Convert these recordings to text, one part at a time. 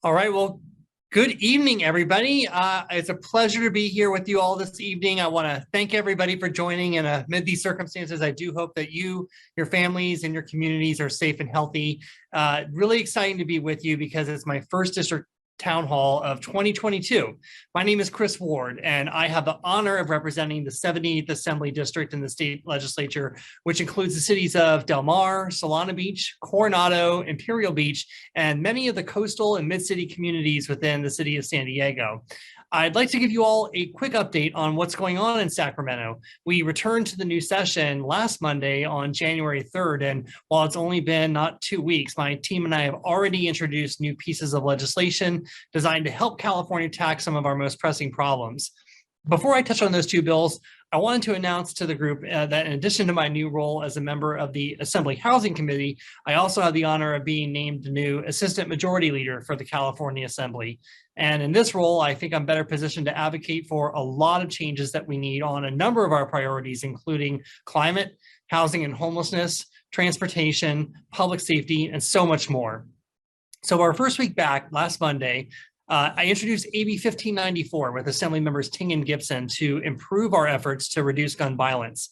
All right. Well, good evening, everybody. It's a pleasure to be here with you all this evening. I want to thank everybody for joining. And amid these circumstances, I do hope that you, your families, and your communities are safe and healthy. Really exciting to be with you because it's my first district town hall of 2022. My name is Chris Ward, and I have the honor of representing the 70th Assembly District in the state legislature, which includes the cities of Del Mar, Solana Beach, Coronado, Imperial Beach, and many of the coastal and mid-city communities within the city of San Diego. I'd like to give you all a quick update on what's going on in Sacramento. We returned to the new session last Monday on January 3rd, and while it's only been not 2 weeks, my team and I have already introduced new pieces of legislation designed to help California tackle some of our most pressing problems. Before I touch on those two bills, I wanted to announce to the group that in addition to my new role as a member of the Assembly Housing Committee, I also have the honor of being named the new Assistant Majority Leader for the California Assembly. And in this role, I think I'm better positioned to advocate for a lot of changes that we need on a number of our priorities, including climate, housing and homelessness, transportation, public safety, and so much more. So our first week back, last Monday, I introduced AB 1594 with Assembly members Ting and Gibson to improve our efforts to reduce gun violence.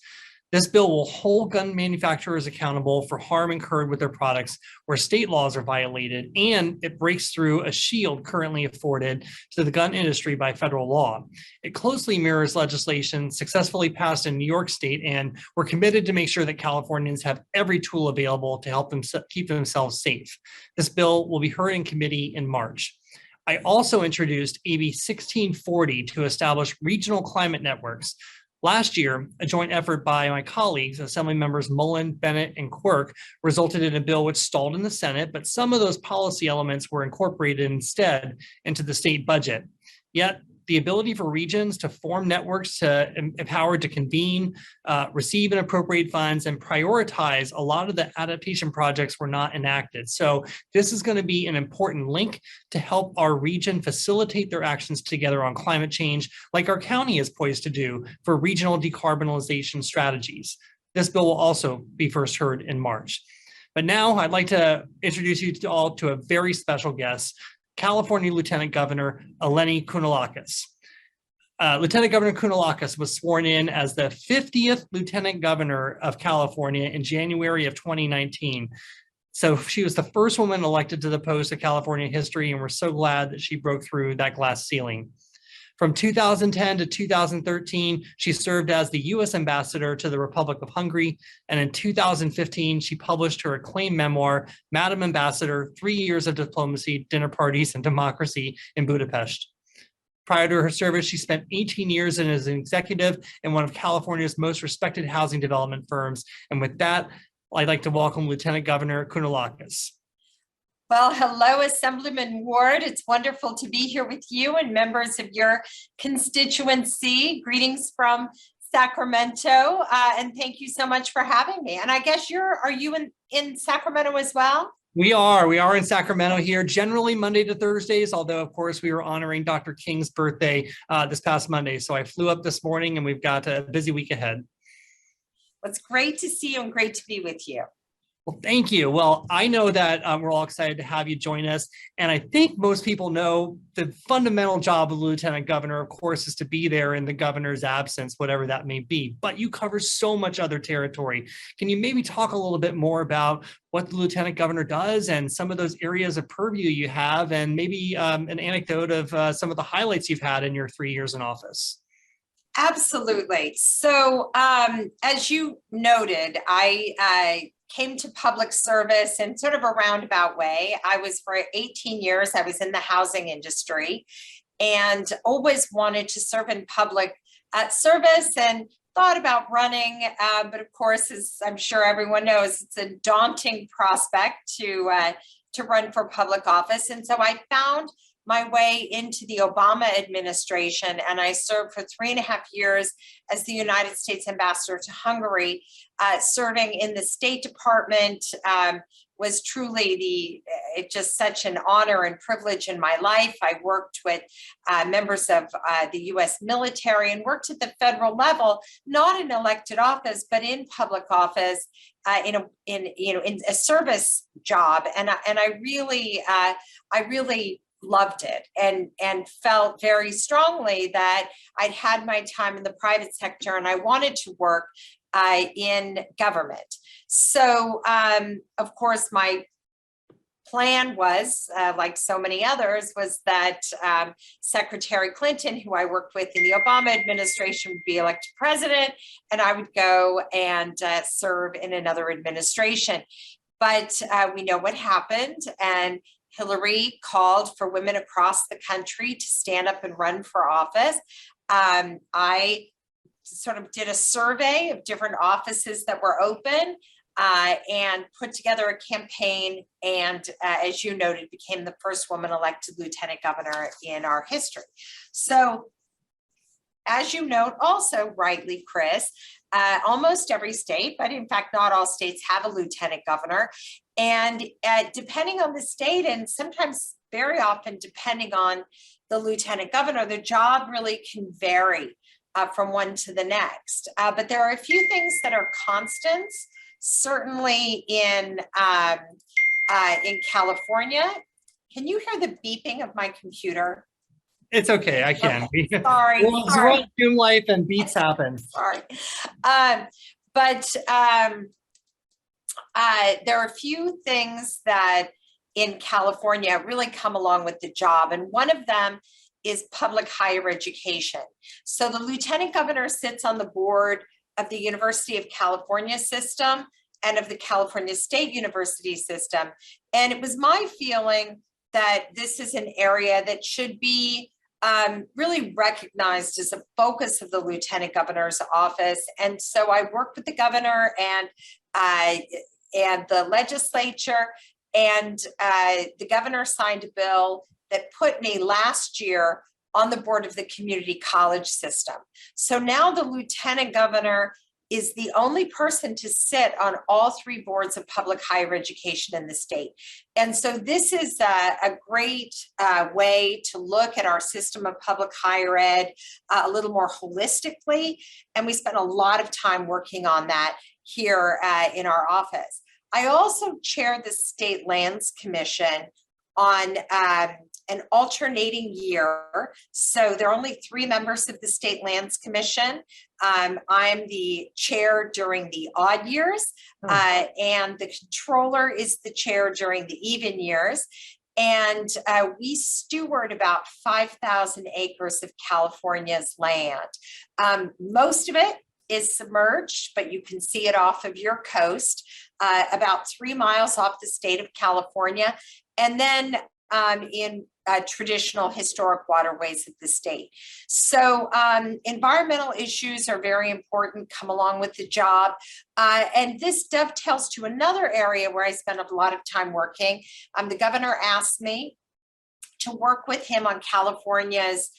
This bill will hold gun manufacturers accountable for harm incurred with their products where state laws are violated, and it breaks through a shield currently afforded to the gun industry by federal law. It closely mirrors legislation successfully passed in New York State, and we're committed to make sure that Californians have every tool available to help them keep themselves safe. This bill will be heard in committee in March. I also introduced AB 1640 to establish regional climate networks. Last year, a joint effort by my colleagues, Assembly members Mullen, Bennett, and Quirk, resulted in a bill which stalled in the Senate, but some of those policy elements were incorporated instead into the state budget. Yet, the ability for regions to form networks to empowered to convene, receive and appropriate funds, and prioritize a lot of the adaptation projects were not enacted. So this is going to be an important link to help our region facilitate their actions together on climate change, like our county is poised to do for regional decarbonization strategies. This bill will also be first heard in March. But now I'd like to introduce you all to a very special guest, California Lieutenant Governor Eleni Kounalakis. Lieutenant Governor Kounalakis was sworn in as the 50th Lieutenant Governor of California in January of 2019. So she was the first woman elected to the post of California history, and we're so glad that she broke through that glass ceiling. From 2010 to 2013, she served as the U.S. Ambassador to the Republic of Hungary, and in 2015, she published her acclaimed memoir, Madam Ambassador, 3 Years of Diplomacy, Dinner Parties, and Democracy in Budapest. Prior to her service, she spent 18 years as an executive in one of California's most respected housing development firms. And with that, I'd like to welcome Lieutenant Governor Kounalakis. Well, hello, Assemblyman Ward. It's wonderful to be here with you and members of your constituency. Greetings from Sacramento, and thank you so much for having me. And I guess are you in Sacramento as well? We are in Sacramento here, generally Monday to Thursdays, although of course we were honoring Dr. King's birthday this past Monday. So I flew up this morning and we've got a busy week ahead. Well, it's great to see you and great to be with you. Well, thank you. Well, I know that we're all excited to have you join us. And I think most people know the fundamental job of the Lieutenant Governor, of course, is to be there in the governor's absence, whatever that may be. But you cover so much other territory. Can you maybe talk a little bit more about what the Lieutenant Governor does and some of those areas of purview you have, and maybe an anecdote of some of the highlights you've had in your 3 years in office? Absolutely. So as you noted, I came to public service in sort of a roundabout way. I was for 18 years, I was in the housing industry and always wanted to serve in public service and thought about running. But of course, as I'm sure everyone knows, it's a daunting prospect to run for public office. And so I found my way into the Obama administration, and I served for 3.5 years as the United States Ambassador to Hungary, serving in the State Department. Was truly just such an honor and privilege in my life. I worked with members of the U.S. military and worked at the federal level, not in elected office, but in public office, in a service job. And I really loved it and felt very strongly that I'd had my time in the private sector and I wanted to work in government. So, of course, my plan was, like so many others, was that Secretary Clinton, who I worked with in the Obama administration, would be elected president, and I would go and serve in another administration. But we know what happened, and Hillary called for women across the country to stand up and run for office. I sort of did a survey of different offices that were open and put together a campaign, and as you noted, became the first woman elected lieutenant governor in our history. So, as you note also rightly, Chris, almost every state, but in fact not all states, have a lieutenant governor. And depending on the state, and sometimes very often depending on the lieutenant governor, the job really can vary from one to the next. But there are a few things that are constants, certainly in California. Can you hear the beeping of my computer? It's okay, I can. Okay. Sorry. We're on Zoom life and beats happen. Sorry. But there are a few things that in California really come along with the job. And one of them is public higher education. So the lieutenant governor sits on the board of the University of California system and of the California State University system. And it was my feeling that this is an area that should be really recognized as a focus of the lieutenant governor's office. And so I worked with the governor and the legislature, and the governor signed a bill that put me last year on the board of the community college system. So now the lieutenant governor is the only person to sit on all three boards of public higher education in the state. And so this is a great way to look at our system of public higher ed a little more holistically. And we spent a lot of time working on that here in our office. I also chair the State Lands Commission on an alternating year. So there are only 3 members of the State Lands Commission. I'm the chair during the odd years, and the controller is the chair during the even years. And we steward about 5,000 acres of California's land. Most of it is submerged, but you can see it off of your coast, about 3 miles off the state of California. And then in traditional historic waterways of the state. So environmental issues are very important, come along with the job. And this dovetails to another area where I spend a lot of time working. The governor asked me to work with him on California's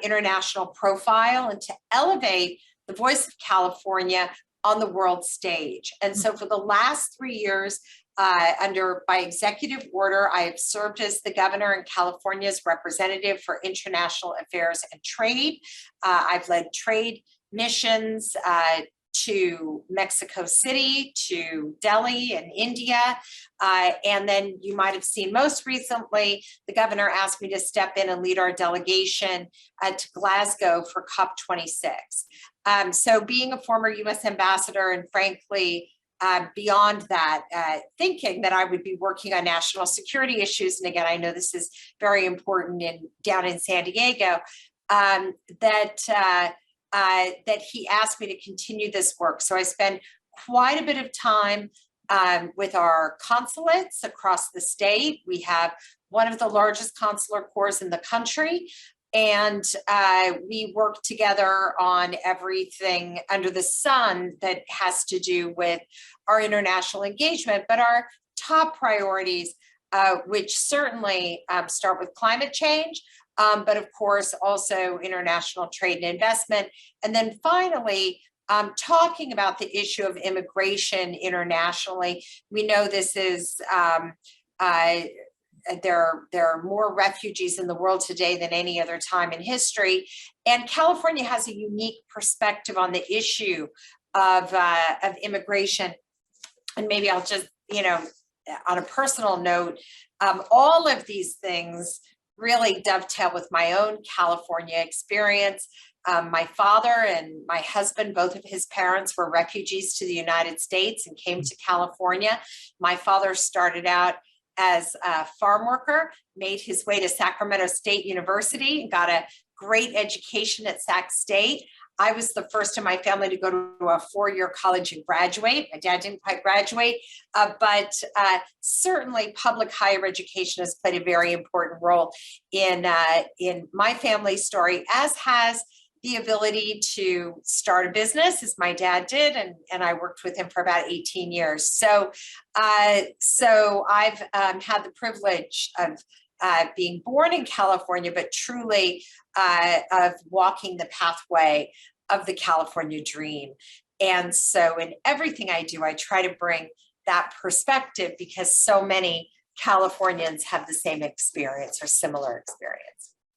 international profile and to elevate the voice of California on the world stage. And so for the last 3 years, by executive order, I have served as the governor and California's representative for international affairs and trade. I've led trade missions to Mexico City, to Delhi and India. And then you might have seen most recently, the governor asked me to step in and lead our delegation to Glasgow for COP26. So being a former US ambassador and frankly, beyond that, thinking that I would be working on national security issues, and again, I know this is very important down in San Diego, that he asked me to continue this work. So I spend quite a bit of time with our consulates across the state. We have one of the largest consular corps in the country. And we work together on everything under the sun that has to do with our international engagement. But our top priorities, which certainly start with climate change, but of course also international trade and investment. And then finally, talking about the issue of immigration internationally. We know this is there are more refugees in the world today than any other time in history. And California has a unique perspective on the issue of immigration. And maybe I'll just, on a personal note, all of these things really dovetail with my own California experience. My father and my husband, both of his parents were refugees to the United States and came to California. My father started out as a farm worker, made his way to Sacramento State University, and got a great education at Sac State. I was the first in my family to go to a four-year college and graduate. My dad didn't quite graduate, but certainly public higher education has played a very important role in my family's story, as has the ability to start a business, as my dad did, and I worked with him for about 18 years. So I've had the privilege of being born in California, but truly of walking the pathway of the California dream. And so in everything I do, I try to bring that perspective, because so many Californians have the same experience or similar experience.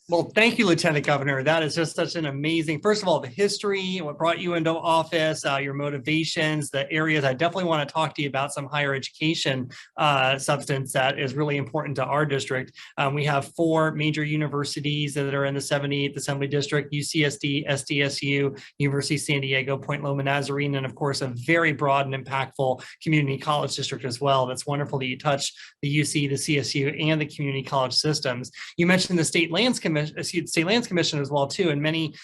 Well, thank you, Lieutenant Governor. That is just such an amazing, first of all, the history, what brought you into office, your motivations, the areas. I definitely want to talk to you about some higher education substance that is really important to our district. We have 4 major universities that are in the 78th Assembly District: UCSD, SDSU, University of San Diego, Point Loma Nazarene, and of course, a very broad and impactful community college district as well. That's wonderful that you touch the UC, the CSU, and the community college systems. You mentioned the State Lands Commission as well too, and many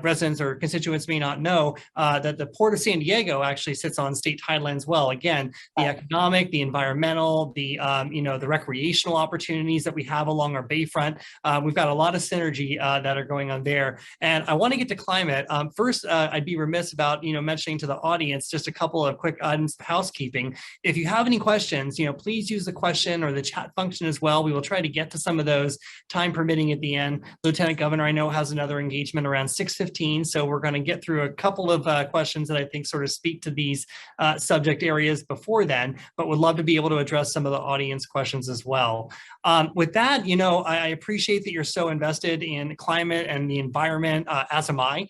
residents or constituents may not know that the Port of San Diego actually sits on state tideland as well. Again, the economic, the environmental, the the recreational opportunities that we have along our bayfront. We've got a lot of synergy that are going on there. And I want to get to climate. First, I'd be remiss about mentioning to the audience just a couple of quick items of housekeeping. If you have any questions, please use the question or the chat function as well. We will try to get to some of those, time permitting, at the end. Lieutenant Governor, I know, has another engagement around 6:15, so we're going to get through a couple of questions that I think sort of speak to these subject areas before then, but would love to be able to address some of the audience questions as well. With that, I appreciate that you're so invested in climate and the environment, as am I.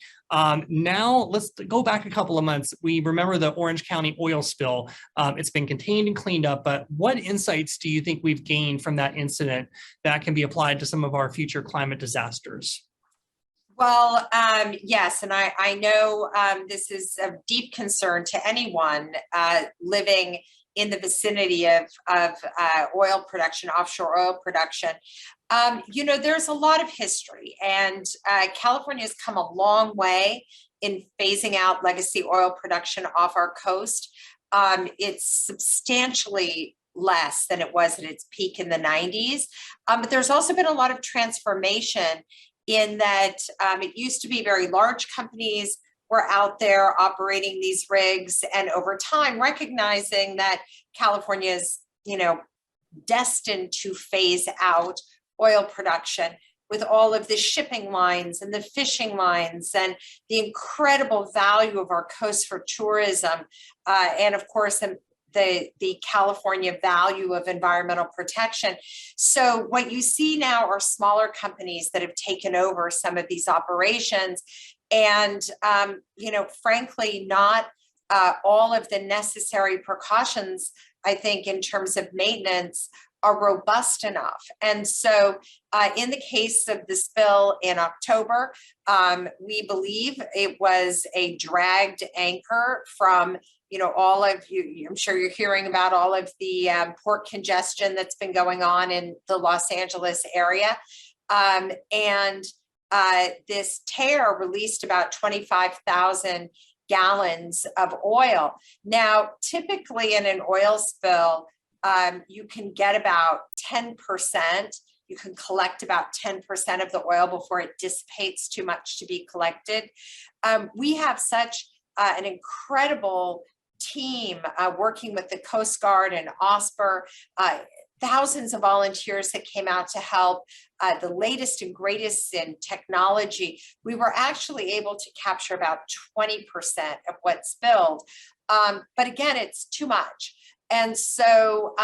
Now let's go back a couple of months. We remember the Orange County oil spill. It's been contained and cleaned up, but what insights do you think we've gained from that incident that can be applied to some of our future climate disasters? Well, yes, and I know this is of deep concern to anyone living in the vicinity of oil production, offshore oil production. There's a lot of history, and California has come a long way in phasing out legacy oil production off our coast. It's substantially less than it was at its peak in the 90s. But there's also been a lot of transformation in that it used to be very large companies were out there operating these rigs, and over time recognizing that California is, destined to phase out oil production, with all of the shipping lines and the fishing lines and the incredible value of our coast for tourism, and of course the California value of environmental protection. So what you see now are smaller companies that have taken over some of these operations, and frankly, not all of the necessary precautions, I think, in terms of maintenance, are robust enough. And so in the case of the spill in October, we believe it was a dragged anchor from all of you. I'm sure you're hearing about all of the port congestion that's been going on in the Los Angeles area. And this tear released about 25,000 gallons of oil. Now, typically in an oil spill, you can get about 10%. You can collect about 10% of the oil before it dissipates too much to be collected. We have such an incredible team working with the Coast Guard and OSPR, thousands of volunteers that came out to help, the latest and greatest in technology. We were actually able to capture about 20% of what spilled. But again, it's too much. And so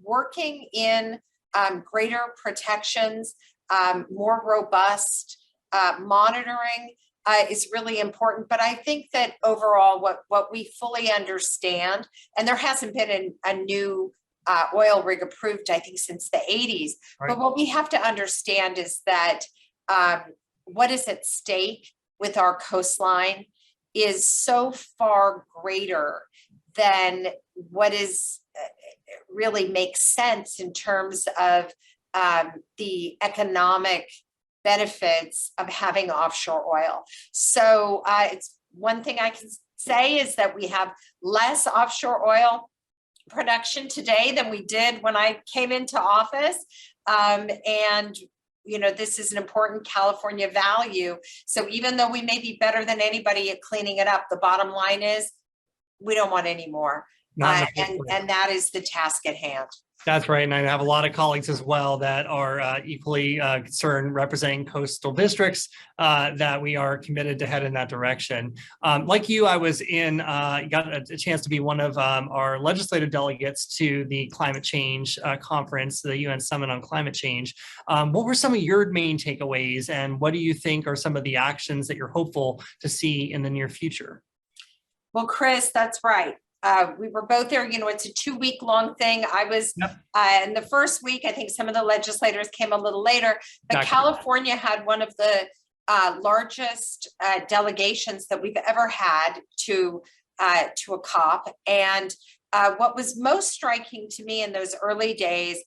working in greater protections, more robust monitoring is really important. But I think that overall, what we fully understand, and there hasn't been a new oil rig approved, I think, since the 80s. Right. But what we have to understand is that what is at stake with our coastline is so far greater than what is really makes sense in terms of the economic benefits of having offshore oil. So it's one thing I can say is that we have less offshore oil production today than we did when I came into office. And you know, this is an important California value. So even though we may be better than anybody at cleaning it up, the bottom line is we don't want any more. And that is the task at hand. That's right. And I have a lot of colleagues as well that are equally concerned representing coastal districts that we are committed to head in that direction. Like you, I was got a chance to be one of our legislative delegates to the climate change conference, the UN Summit on Climate Change. What were some of your main takeaways, and what do you think are some of the actions that you're hopeful to see in the near future? Well, Chris, that's right. We were both there. You know, it's a 2-week-long thing. I was in the first week. I think some of the legislators came a little later, but California had one of the largest delegations that we've ever had to a COP. And what was most striking to me in those early days,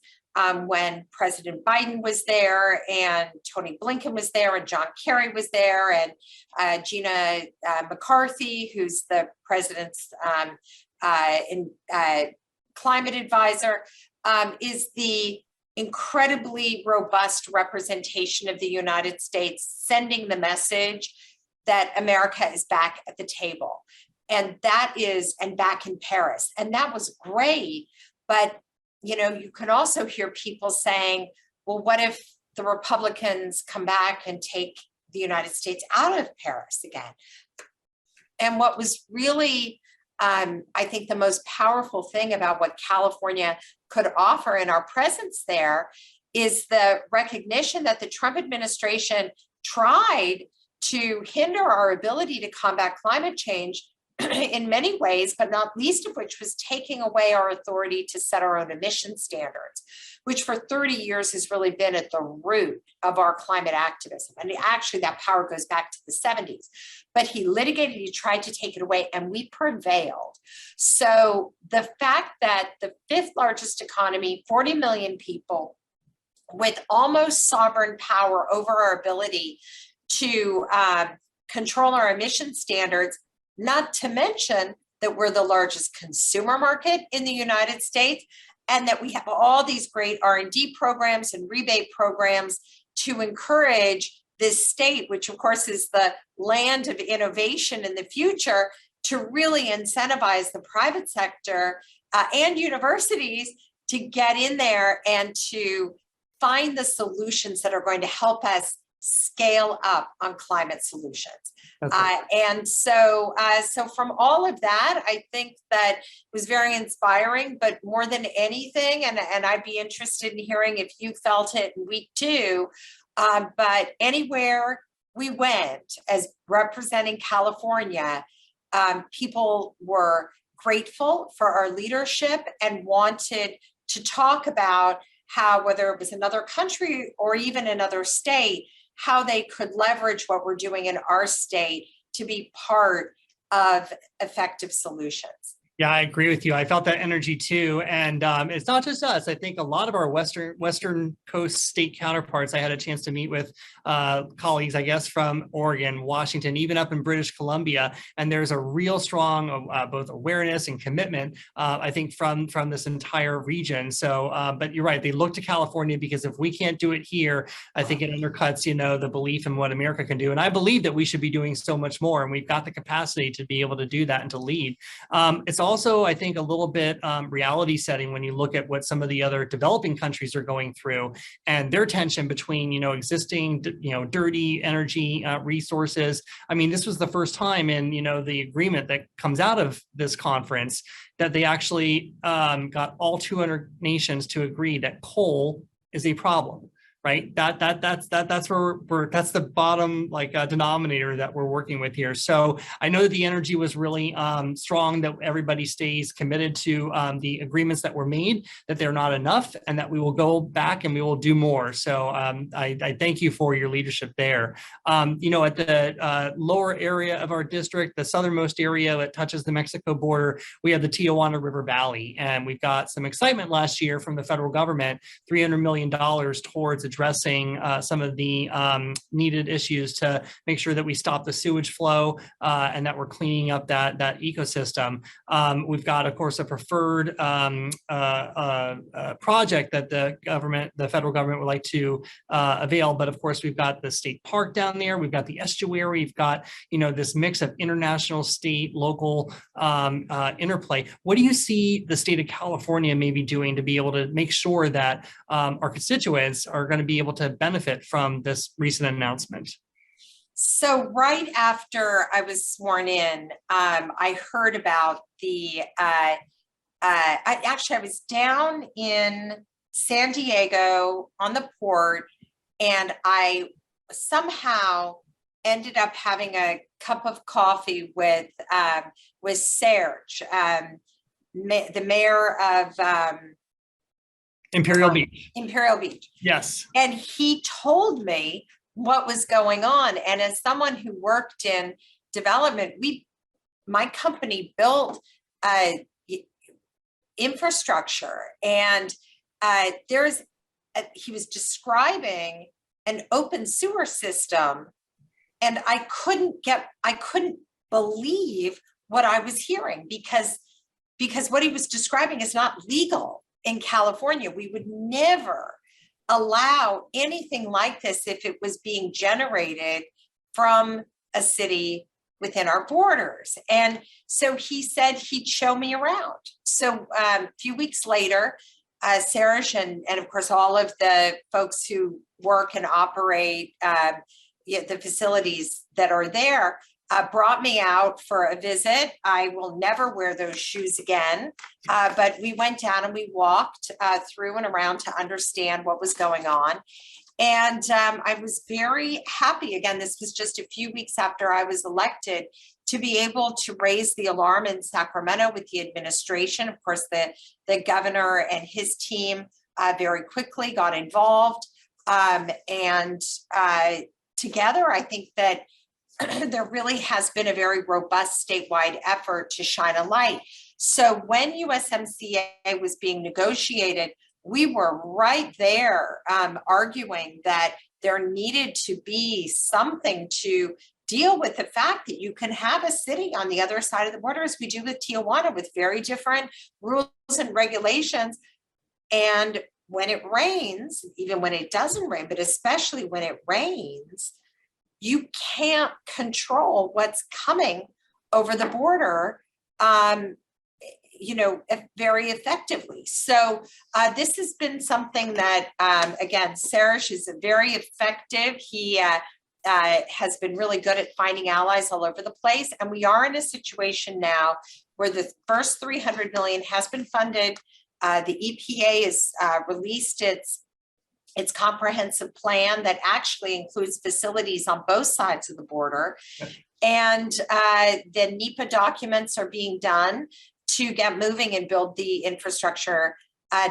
when President Biden was there and Tony Blinken was there and John Kerry was there and Gina McCarthy, who's the president's climate advisor, is the incredibly robust representation of the United States, sending the message that America is back at the table. And back in Paris. And that was great. But, you know, you can also hear people saying, well, what if the Republicans come back and take the United States out of Paris again? And what was really, I think, the most powerful thing about what California could offer in our presence there is the recognition that the Trump administration tried to hinder our ability to combat climate change in many ways, but not least of which was taking away our authority to set our own emission standards, which for 30 years has really been at the root of our climate activism. And actually that power goes back to the 70s, but he litigated, he tried to take it away, and we prevailed. So the fact that the 5th largest economy, 40 million people, with almost sovereign power over our ability to control our emission standards, not to mention that we're the largest consumer market in the United States, and that we have all these great R&D programs and rebate programs to encourage this state, which of course is the land of innovation in the future, to really incentivize the private sector and universities to get in there and to find the solutions that are going to help us scale up on climate solutions. And so from all of that, I think that was very inspiring, but more than anything, and I'd be interested in hearing if you felt it in week 2, but anywhere we went as representing California, people were grateful for our leadership and wanted to talk about how, whether it was another country or even another state, how they could leverage what we're doing in our state to be part of effective solutions. Yeah, I agree with you. I felt that energy too. And it's not just us. I think a lot of our Western Coast state counterparts, I had a chance to meet with colleagues, I guess, from Oregon, Washington, even up in British Columbia. And there's a real strong both awareness and commitment, I think, from this entire region. So, but you're right, they look to California because if we can't do it here, I think it undercuts, you know, the belief in what America can do. And I believe that we should be doing so much more. And we've got the capacity to be able to do that and to lead. It's also, I think, a little bit reality setting when you look at what some of the other developing countries are going through and their tension between, you know, existing, you know, dirty energy resources. I mean, this was the first time in, you know, the agreement that comes out of this conference that they actually got all 200 nations to agree that coal is a problem. right? That's where that's the bottom denominator that we're working with here. So I know that the energy was really strong, that everybody stays committed to the agreements that were made, that they're not enough, and that we will go back and we will do more. So I thank you for your leadership there. You know, at the lower area of our district, the southernmost area that touches the Mexico border, we have the Tijuana River Valley, and we've got some excitement last year from the federal government, $300 million towards addressing some of the needed issues to make sure that we stop the sewage flow and that we're cleaning up that ecosystem. We've got, of course, a preferred project that the federal government would like to avail, but of course we've got the state park down there, we've got the estuary, we've got, you know, this mix of international, state, local interplay. What do you see the state of California maybe doing to be able to make sure that our constituents are going to be able to benefit from this recent announcement? So right after I was sworn in, I heard about the, I was down in San Diego on the port, and I somehow ended up having a cup of coffee with Serge, the mayor of Imperial Beach. Imperial Beach. Yes. And he told me what was going on. And as someone who worked in development, my company built infrastructure, and he was describing an open sewer system, and I couldn't believe what I was hearing, because what he was describing is not legal in California. We would never allow anything like this if it was being generated from a city within our borders. And so he said he'd show me around. So a few weeks later, Serge and of course all of the folks who work and operate the facilities that are there brought me out for a visit. I will never wear those shoes again, but we went down and we walked through and around to understand what was going on. And I was very happy. Again, this was just a few weeks after I was elected, to be able to raise the alarm in Sacramento with the administration. Of course, the governor and his team very quickly got involved. And together, I think that there really has been a very robust statewide effort to shine a light. So when USMCA was being negotiated, we were right there arguing that there needed to be something to deal with the fact that you can have a city on the other side of the border, as we do with Tijuana, with very different rules and regulations. And when it rains, even when it doesn't rain, but especially when it rains, you can't control what's coming over the border, very effectively. So this has been something that, again, Serge is very effective. He has been really good at finding allies all over the place. And we are in a situation now where the first $300 million has been funded. The EPA has released its comprehensive plan that actually includes facilities on both sides of the border. And the NEPA documents are being done to get moving and build the infrastructure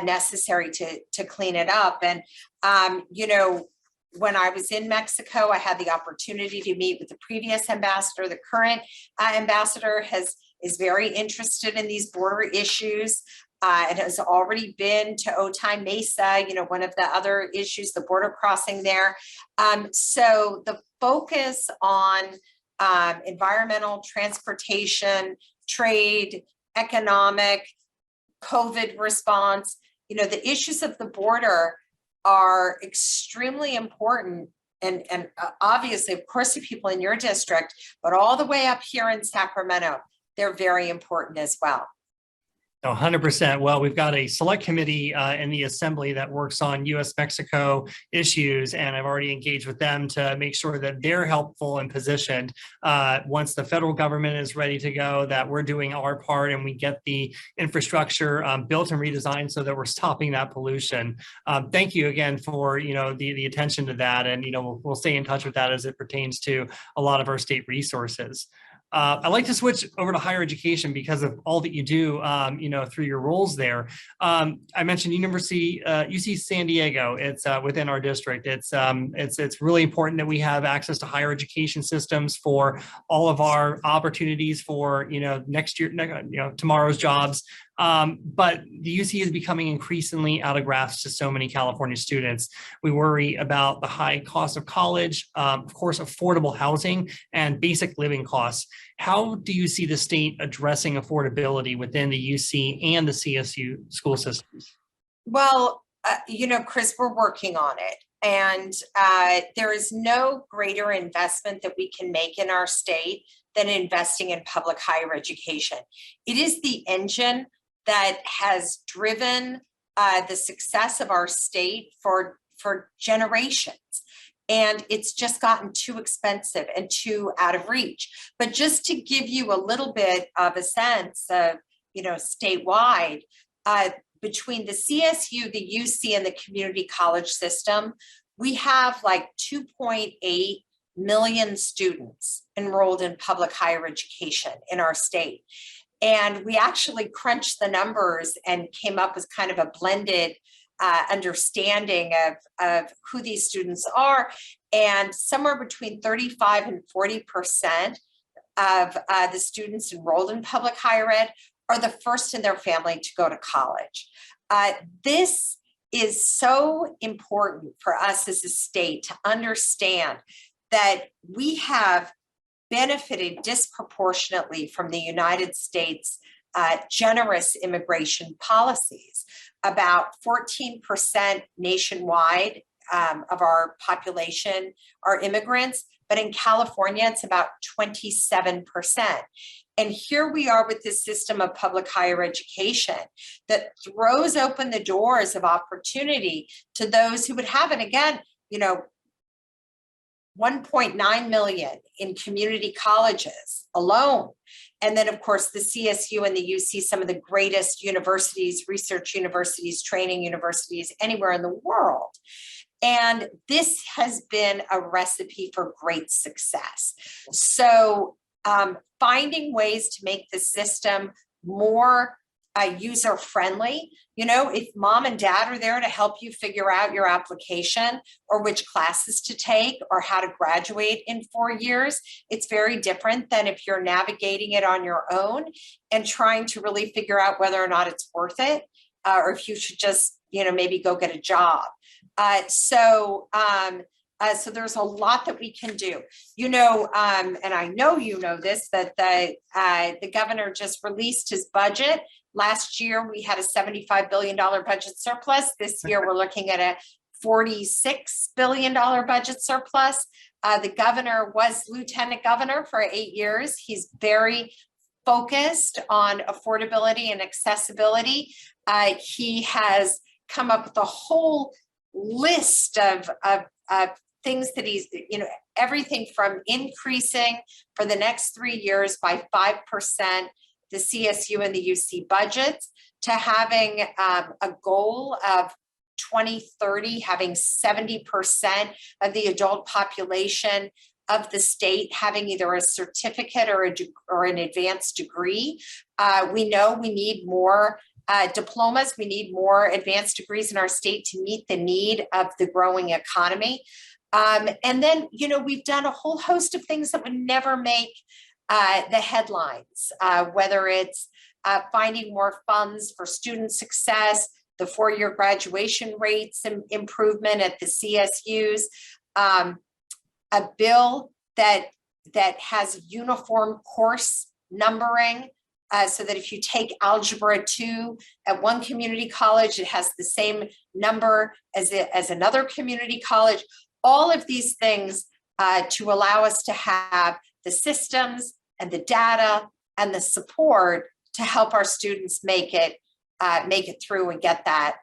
necessary to clean it up. And, when I was in Mexico, I had the opportunity to meet with the previous ambassador. The current ambassador is very interested in these border issues. It has already been to Otay Mesa, one of the other issues, the border crossing there. So the focus on environmental, transportation, trade, economic, COVID response, the issues of the border are extremely important. And obviously, of course, the people in your district, but all the way up here in Sacramento, they're very important as well. 100%. Well, we've got a select committee in the assembly that works on U.S.-Mexico issues, and I've already engaged with them to make sure that they're helpful and positioned once the federal government is ready to go, that we're doing our part and we get the infrastructure built and redesigned so that we're stopping that pollution. Thank you again for the attention to that, and we'll stay in touch with that as it pertains to a lot of our state resources. I'd like to switch over to higher education because of all that you do, through your roles there. I mentioned UC San Diego. It's within our district. It's really important that we have access to higher education systems for all of our opportunities for next year, tomorrow's jobs. But the UC is becoming increasingly out of grasp to so many California students. We worry about the high cost of college, of course, affordable housing and basic living costs. How do you see the state addressing affordability within the UC and the CSU school systems? Well, Chris, we're working on it. And there is no greater investment that we can make in our state than investing in public higher education. It is the engine that has driven the success of our state for generations. And it's just gotten too expensive and too out of reach. But just to give you a little bit of a sense of, statewide, between the CSU, the UC, and the community college system, we have like 2.8 million students enrolled in public higher education in our state. And we actually crunched the numbers and came up with kind of a blended understanding of who these students are. And somewhere between 35 and 40% of the students enrolled in public higher ed are the first in their family to go to college. This is so important for us as a state to understand that we have benefited disproportionately from the United States' generous immigration policies. About 14% nationwide of our population are immigrants, but in California, it's about 27%. And here we are with this system of public higher education that throws open the doors of opportunity to those who would have it. Again, 1.9 million in community colleges alone. And then, of course, the CSU and the UC, some of the greatest universities, research universities, training universities anywhere in the world. And this has been a recipe for great success. So finding ways to make the system more user-friendly. If mom and dad are there to help you figure out your application or which classes to take or how to graduate in 4 years, it's very different than if you're navigating it on your own and trying to really figure out whether or not it's worth it, or if you should just, maybe go get a job. So there's a lot that we can do, and I know this, that the governor just released his budget. Last year, we had a $75 billion budget surplus. This year, we're looking at a $46 billion budget surplus. The governor was lieutenant governor for 8 years. He's very focused on affordability and accessibility. He has come up with a whole list of things that he's, everything from increasing for the next 3 years by 5% the CSU and the UC budgets, to having a goal of 2030, having 70% of the adult population of the state having either a certificate or an advanced degree. We know we need more diplomas. We need more advanced degrees in our state to meet the need of the growing economy. And then, we've done a whole host of things that would never make the headlines, whether it's finding more funds for student success, the 4-year graduation rates improvement at the CSUs, a bill that has uniform course numbering, so that if you take Algebra 2 at one community college, it has the same number as another community college. All of these things to allow us to have the systems and the data and the support to help our students make it through and get that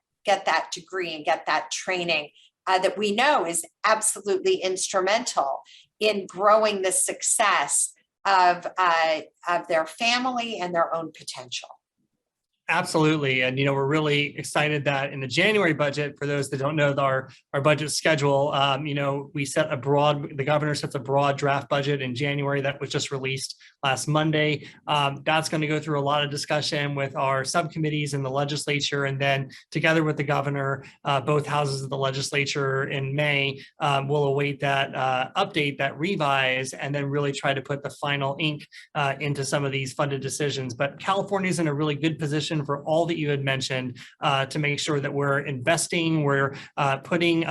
degree and get that training that we know is absolutely instrumental in growing the success of their family and their own potential. Absolutely. And, we're really excited that in the January budget, for those that don't know our budget schedule, the governor sets a broad draft budget in January that was just released last Monday. That's going to go through a lot of discussion with our subcommittees in the legislature. And then together with the governor, both houses of the legislature in May, will await that update, that revise, and then really try to put the final ink into some of these funded decisions. But California is in a really good position for all that you had mentioned to make sure that we're investing, we're putting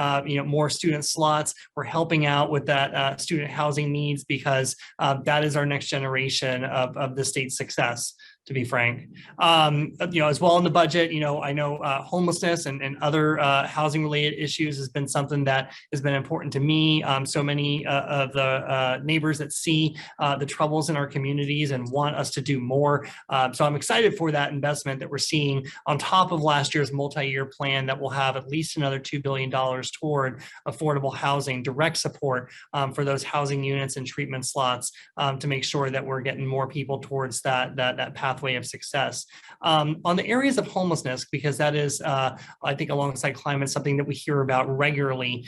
more student slots, we're helping out with that student housing needs, because that is our next generation of the state's success, to be frank. As well in the budget, I know homelessness and other housing related issues has been something that has been important to me. So many of the neighbors that see the troubles in our communities and want us to do more. So I'm excited for that investment that we're seeing on top of last year's multi-year plan that will have at least another $2 billion toward affordable housing, direct support for those housing units and treatment slots to make sure that we're getting more people towards that pathway of success. On the areas of homelessness, because that is, I think, alongside climate, something that we hear about regularly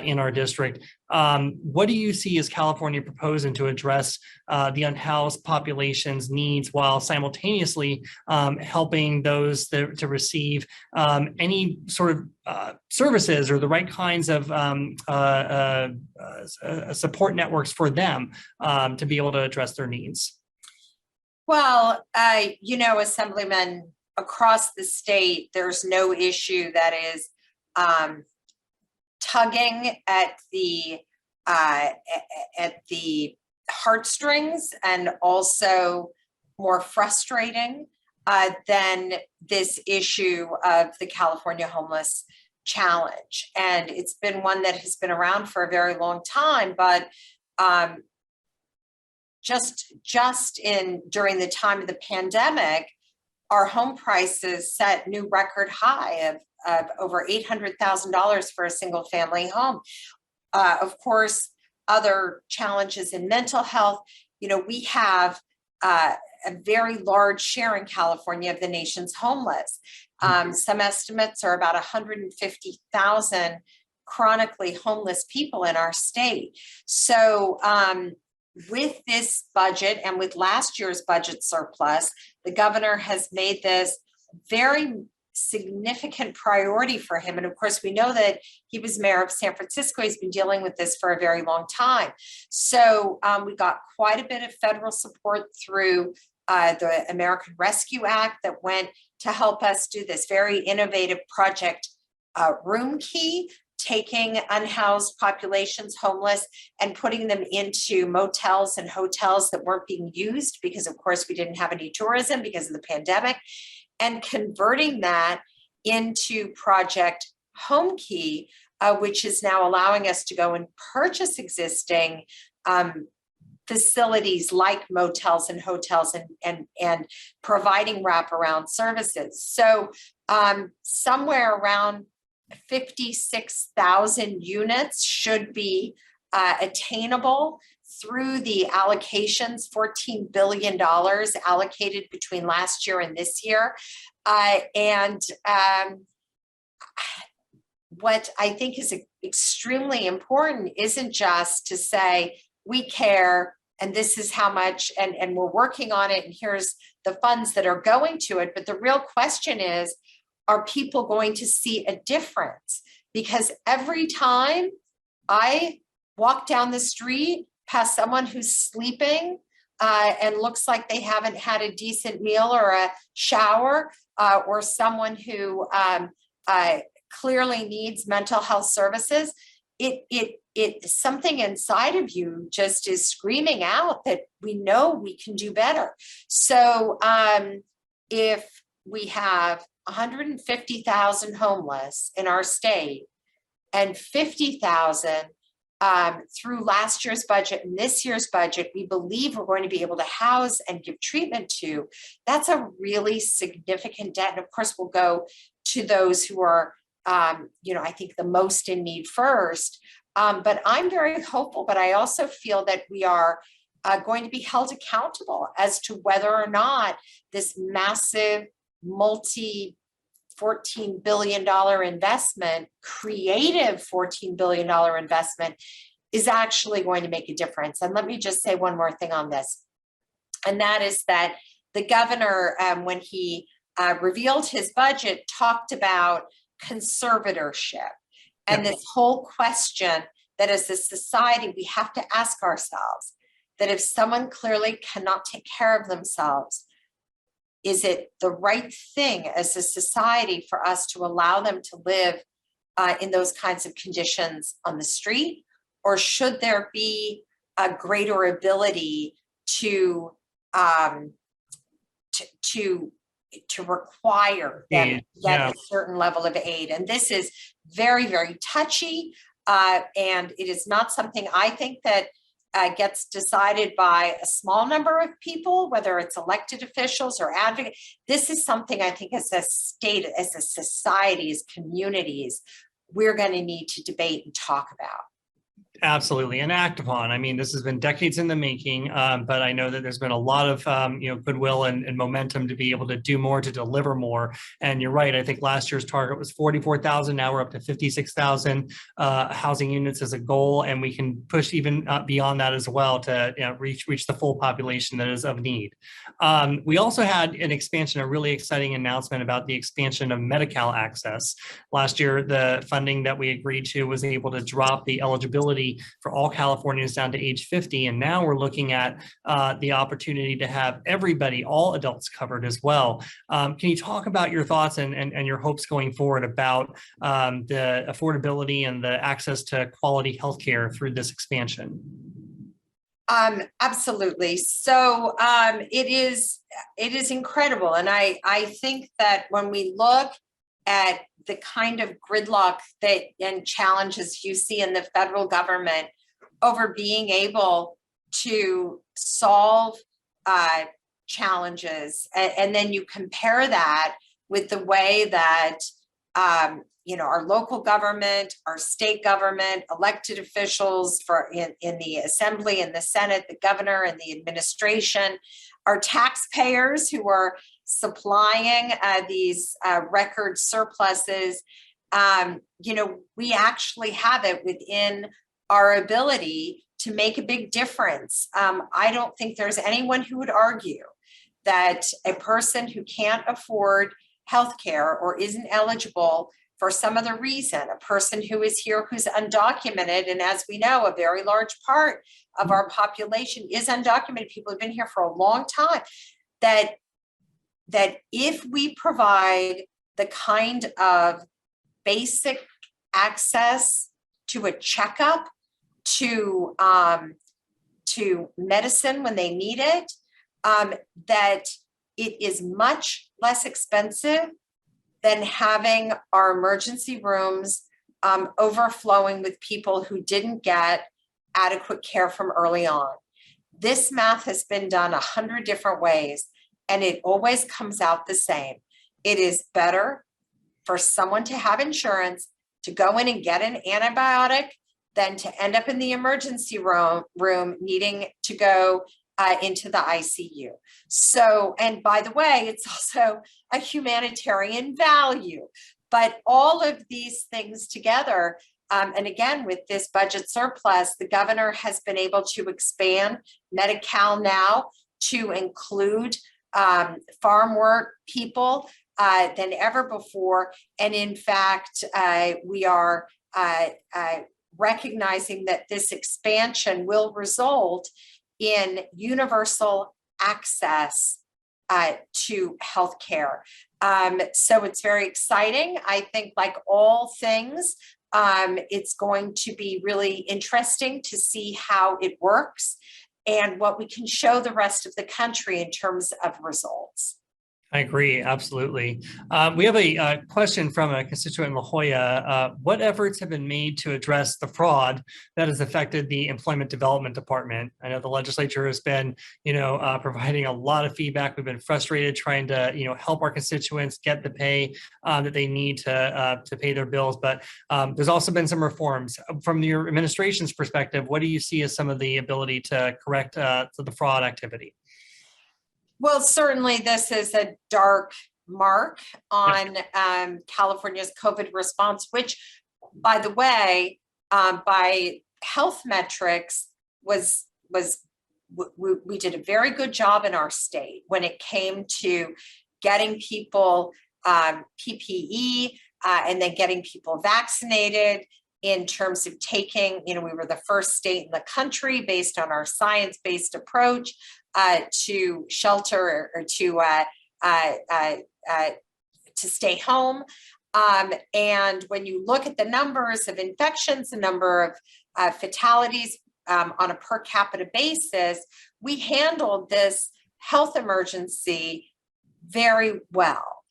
in our district. What do you see as California proposing to address the unhoused population's needs while simultaneously helping those to receive any sort of services or the right kinds of support networks for them to be able to address their needs? Well, Assemblyman, across the state, there's no issue that is tugging at the heartstrings and also more frustrating than this issue of the California homeless challenge. And it's been one that has been around for a very long time, but during the time of the pandemic, our home prices set new record high of over $800,000 for a single family home. Of course, other challenges in mental health. We have a very large share in California of the nation's homeless. Some estimates are about 150,000 chronically homeless people in our state. So with this budget and with last year's budget surplus, the governor has made this very significant priority for him. And of course, we know that he was mayor of San Francisco. He's been dealing with this for a very long time. So we got quite a bit of federal support through the American Rescue Act that went to help us do this very innovative project, Room Key, taking unhoused populations, homeless, and putting them into motels and hotels that weren't being used because, of course, we didn't have any tourism because of the pandemic, and converting that into Project Home Key, which is now allowing us to go and purchase existing facilities like motels and hotels and providing wraparound services. So somewhere around 56,000 units should be attainable through the allocations, $14 billion allocated between last year and this year. What I think is extremely important isn't just to say, we care and this is how much, and we're working on it, and here's the funds that are going to it. But the real question is, are people going to see a difference? Because every time I walk down the street past someone who's sleeping and looks like they haven't had a decent meal or a shower, or someone who clearly needs mental health services, it something inside of you just is screaming out that we know we can do better. So if we have 150,000 homeless in our state and 50,000 through last year's budget and this year's budget, we believe we're going to be able to house and give treatment to, that's a really significant debt. And of course, we'll go to those who are, I think the most in need first. But I'm very hopeful, but I also feel that we are going to be held accountable as to whether or not this massive $14 billion investment, creative $14 billion investment is actually going to make a difference. And let me just say one more thing on this. And that is that the governor, when he revealed his budget, talked about conservatorship and this whole question that as a society, we have to ask ourselves that if someone clearly cannot take care of themselves, is it the right thing as a society for us to allow them to live in those kinds of conditions on the street? Or should there be a greater ability to require them to get a certain level of aid? And this is very, very touchy. And it is not something I think that gets decided by a small number of people, whether it's elected officials or advocates. This is something I think as a state, as a society, as communities, we're going to need to debate and talk about. Absolutely, and act upon. I mean, this has been decades in the making, but I know that there's been a lot of goodwill and momentum to be able to do more, to deliver more. And you're right. I think last year's target was 44,000. Now we're up to 56,000 housing units as a goal, and we can push even beyond that as well to reach the full population that is of need. We also had an expansion, a really exciting announcement about the expansion of Medi-Cal access. Last year, the funding that we agreed to was able to drop the eligibility for all Californians down to age 50. And now we're looking at the opportunity to have everybody, all adults covered as well. Can you talk about your thoughts and your hopes going forward about the affordability and the access to quality healthcare through this expansion? Absolutely. So it is incredible. And I think that when we look at the kind of gridlock and challenges you see in the federal government over being able to solve challenges, and then you compare that with the way that our local government, our state government, elected officials in the assembly and the Senate, the governor and the administration, our taxpayers who are supplying these record surpluses, we actually have it within our ability to make a big difference. I don't think there's anyone who would argue that a person who can't afford healthcare or isn't eligible for some other reason, a person who is here who's undocumented, and as we know, a very large part of our population is undocumented, people who've been here for a long time, that if we provide the kind of basic access to a checkup, to medicine when they need it, that it is much less expensive than having our emergency rooms overflowing with people who didn't get adequate care from early on. This math has been done 100 different ways, and it always comes out the same. It is better for someone to have insurance to go in and get an antibiotic than to end up in the emergency room needing to go into the ICU. So, and by the way, it's also a humanitarian value. But all of these things together, and again, with this budget surplus, the governor has been able to expand Medi-Cal now to include far more people than ever before. And in fact, we are recognizing that this expansion will result in universal access to healthcare. So it's very exciting. I think, like all things, it's going to be really interesting to see how it works and what we can show the rest of the country in terms of results. I agree, absolutely. We have a question from a constituent in La Jolla. What efforts have been made to address the fraud that has affected the Employment Development Department? I know the legislature has been, providing a lot of feedback. We've been frustrated trying to, help our constituents get the pay that they need to pay their bills. But there's also been some reforms. From your administration's perspective, what do you see as some of the ability to correct the fraud activity? Well, certainly this is a dark mark on California's COVID response, which, by the way, by health metrics we did a very good job in our state when it came to getting people PPE and then getting people vaccinated. In terms of taking, we were the first state in the country based on our science-based approach to shelter or to stay home. And when you look at the numbers of infections, the number of fatalities on a per capita basis, we handled this health emergency very well.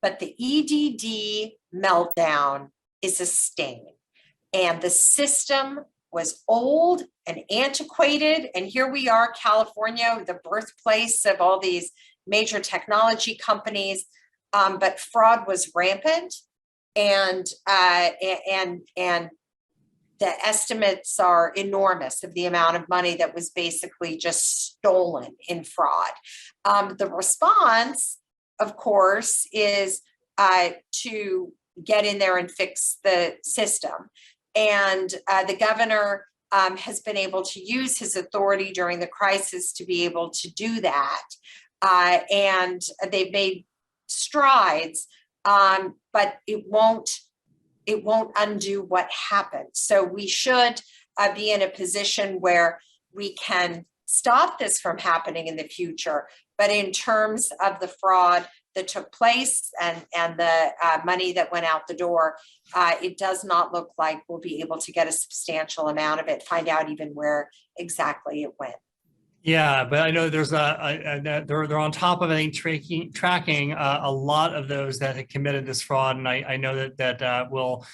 But the EDD meltdown is a stain, and the system was old and antiquated. And here we are, California, the birthplace of all these major technology companies, but fraud was rampant, and the estimates are enormous of the amount of money that was basically just stolen in fraud. The response, of course, is to get in there and fix the system. And the governor has been able to use his authority during the crisis to be able to do that. And they've made strides, but it won't undo what happened. So we should be in a position where we can stop this from happening in the future. But in terms of the fraud that took place and the money that went out the door, it does not look like we'll be able to get a substantial amount of it, find out even where exactly it went. Yeah, but I know there's they're on top of, I think, tracking a lot of those that had committed this fraud, and I know that will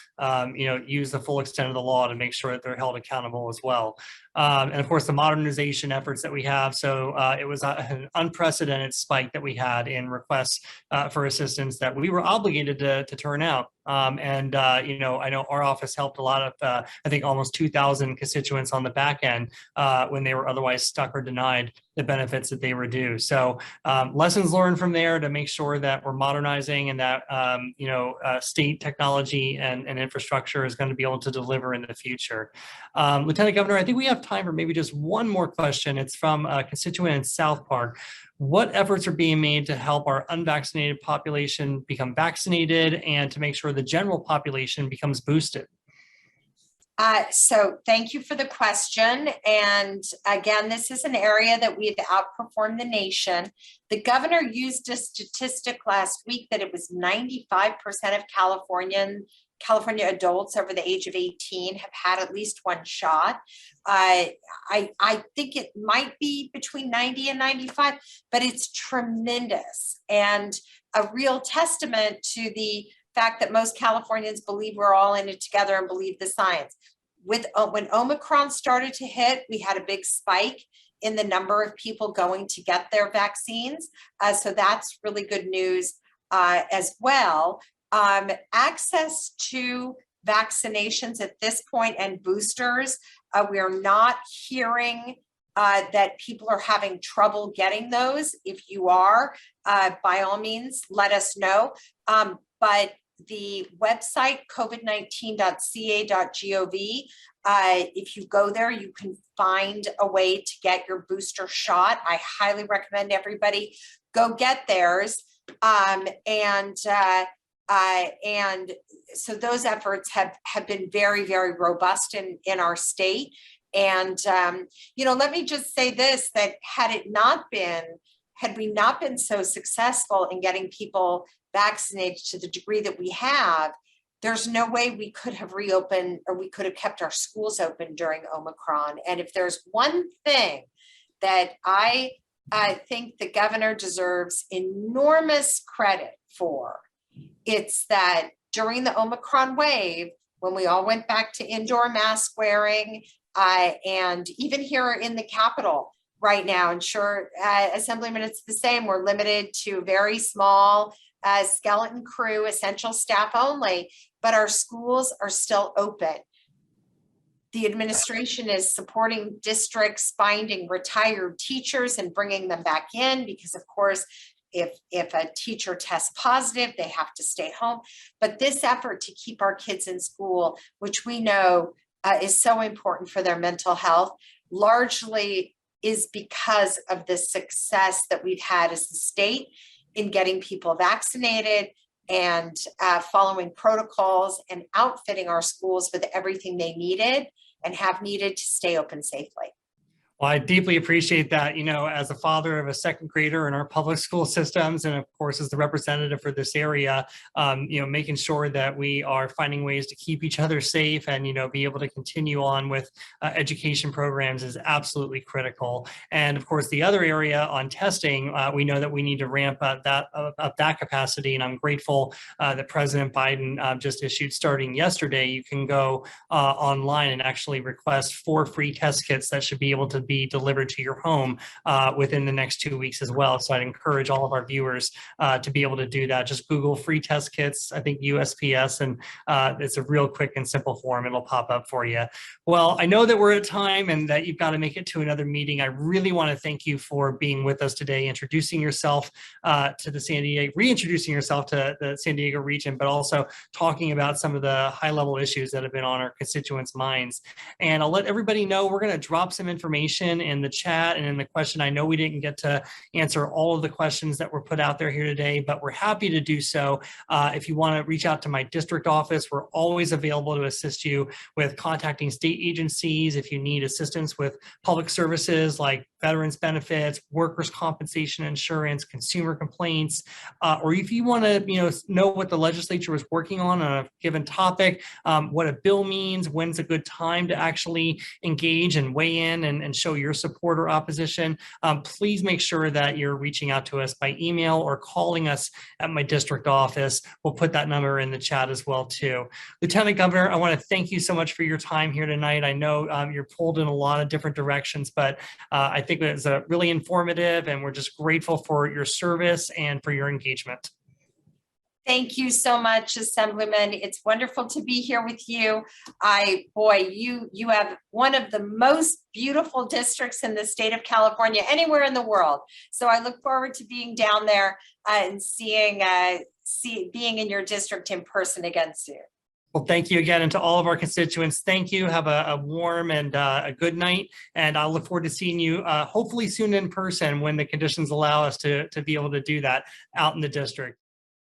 use the full extent of the law to make sure that they're held accountable as well. And of course, the modernization efforts that we have. So it was an unprecedented spike that we had in requests for assistance that we were obligated to turn out. I know our office helped a lot of, I think, almost 2,000 constituents on the back end when they were otherwise stuck or denied the benefits that they were due. So lessons learned from there to make sure that we're modernizing and that state technology and infrastructure is going to be able to deliver in the future. Lieutenant Governor, I think we have time for maybe just one more question. It's from a constituent in South Park. What efforts are being made to help our unvaccinated population become vaccinated and to make sure the general population becomes boosted? So thank you for the question. And again, this is an area that we've outperformed the nation. The governor used a statistic last week that it was 95% of California adults over the age of 18 have had at least one shot. I think it might be between 90 and 95, but it's tremendous and a real testament to the fact that most Californians believe we're all in it together and believe the science. When Omicron started to hit, we had a big spike in the number of people going to get their vaccines. So that's really good news as well. Access to vaccinations at this point and boosters, we are not hearing that people are having trouble getting those. If you are, by all means, let us know. But the website, covid19.ca.gov, if you go there, you can find a way to get your booster shot. I highly recommend everybody go get theirs. And so those efforts have been very, very robust in our state. And, let me just say this, that had we not been so successful in getting people vaccinated to the degree that we have, there's no way we could have reopened or we could have kept our schools open during Omicron. And if there's one thing that I I think the governor deserves enormous credit for. It's that during the Omicron wave, when we all went back to indoor mask wearing, and even here in the Capitol right now, and sure, Assemblyman, it's the same. We're limited to very small skeleton crew, essential staff only, but our schools are still open. The administration is supporting districts finding retired teachers and bringing them back in because, of course, if a teacher tests positive, they have to stay home. But this effort to keep our kids in school, which we know is so important for their mental health, largely is because of the success that we've had as a state in getting people vaccinated and following protocols and outfitting our schools with everything they needed and have needed to stay open safely. Well, I deeply appreciate that, as a father of a second grader in our public school systems, and of course, as the representative for this area, making sure that we are finding ways to keep each other safe and, be able to continue on with education programs is absolutely critical. And of course, the other area on testing, we know that we need to ramp up that capacity. And I'm grateful that President Biden just issued, starting yesterday, you can go online and actually request 4 free test kits that should be able to be delivered to your home within the next 2 weeks as well. So I'd encourage all of our viewers to be able to do that. Just Google free test kits, I think USPS, and it's a real quick and simple form. It'll pop up for you. Well, I know that we're at time and that you've got to make it to another meeting. I really want to thank you for being with us today, introducing yourself to reintroducing yourself to the San Diego region, but also talking about some of the high-level issues that have been on our constituents' minds. And I'll let everybody know we're going to drop some information in the chat and in the question. I know we didn't get to answer all of the questions that were put out there here today, but we're happy to do so. If you want to reach out to my district office, we're always available to assist you with contacting state agencies. If you need assistance with public services like veterans benefits, workers' compensation insurance, consumer complaints, or if you want to know what the legislature is working on a given topic, what a bill means, when's a good time to actually engage and weigh in and show your support or opposition, please make sure that you're reaching out to us by email or calling us at my district office. We'll put that number in the chat as well too. Lieutenant Governor, I want to thank you so much for your time here tonight. I know you're pulled in a lot of different directions, but I think it was really informative, and we're just grateful for your service and for your engagement. Thank you so much, Assemblyman. It's wonderful to be here with you. You have one of the most beautiful districts in the state of California, anywhere in the world. So I look forward to being down there and being in your district in person again soon. Well, thank you again, and to all of our constituents, thank you. Have a warm and a good night, and I'll look forward to seeing you hopefully soon in person when the conditions allow us to be able to do that out in the district.